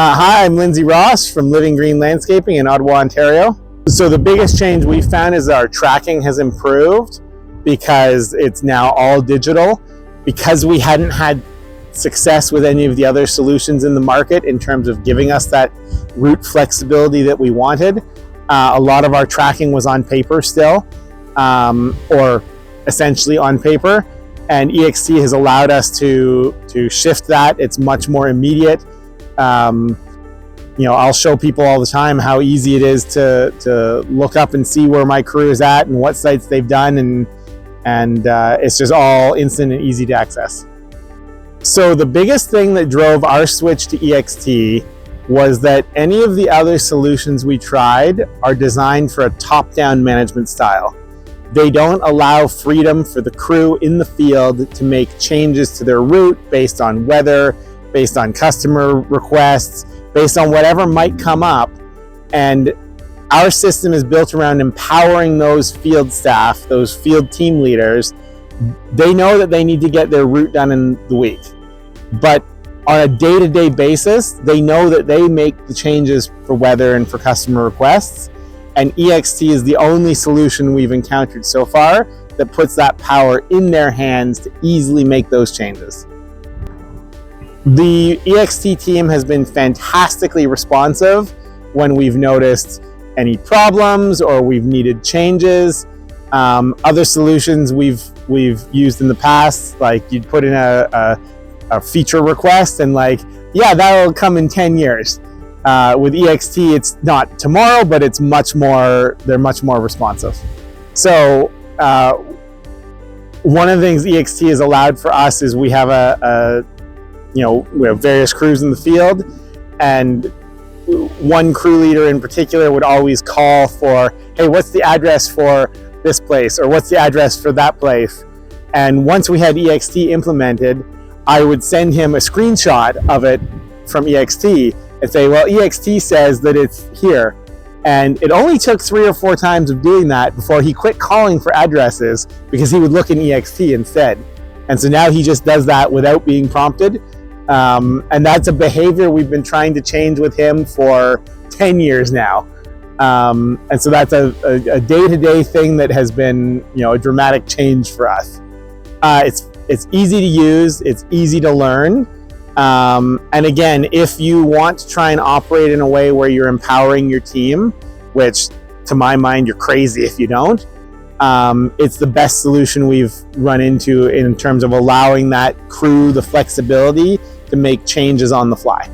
Hi, I'm Lindsey Ross from Living Green Landscaping in Ottawa, Ontario. So the biggest change we found is our tracking has improved because it's now all digital. Because we hadn't had success with any of the other solutions in the market in terms of giving us that route flexibility that we wanted, a lot of our tracking was on paper still, or essentially on paper. And EXT has allowed us to shift that. It's much more immediate. I'll show people all the time how easy it is to look up and see where my crew is at and what sites they've done, and it's just all instant and easy to access. So the biggest thing that drove our switch to EXT was that any of the other solutions we tried are designed for a top-down management style. They don't allow freedom for the crew in the field to make changes to their route based on weather, based on customer requests, based on whatever might come up. And our system is built around empowering those field staff, those field team leaders. They know that they need to get their route done in the week. But on a day-to-day basis, they know that they make the changes for weather and for customer requests. And EXT is the only solution we've encountered so far that puts that power in their hands to easily make those changes. The EXT team has been fantastically responsive when we've noticed any problems or we've needed changes. Other solutions we've used in the past, like you'd put in a feature request and that'll come in 10 years. With EXT, it's not tomorrow, but they're much more responsive. So one of the things EXT has allowed for us is we have we have various crews in the field, and one crew leader in particular would always call for, hey, what's the address for this place, or what's the address for that place? And once we had EXT implemented, I would send him a screenshot of it from EXT and say, well, EXT says that it's here. And it only took 3 or 4 times of doing that before he quit calling for addresses, because he would look in EXT instead. And so now he just does that without being prompted. And that's a behavior we've been trying to change with him for 10 years now. And so that's a day-to-day thing that has been, a dramatic change for us. It's easy to use, it's easy to learn. And again, if you want to try and operate in a way where you're empowering your team, which to my mind, you're crazy if you don't, it's the best solution we've run into in terms of allowing that crew the flexibility to make changes on the fly.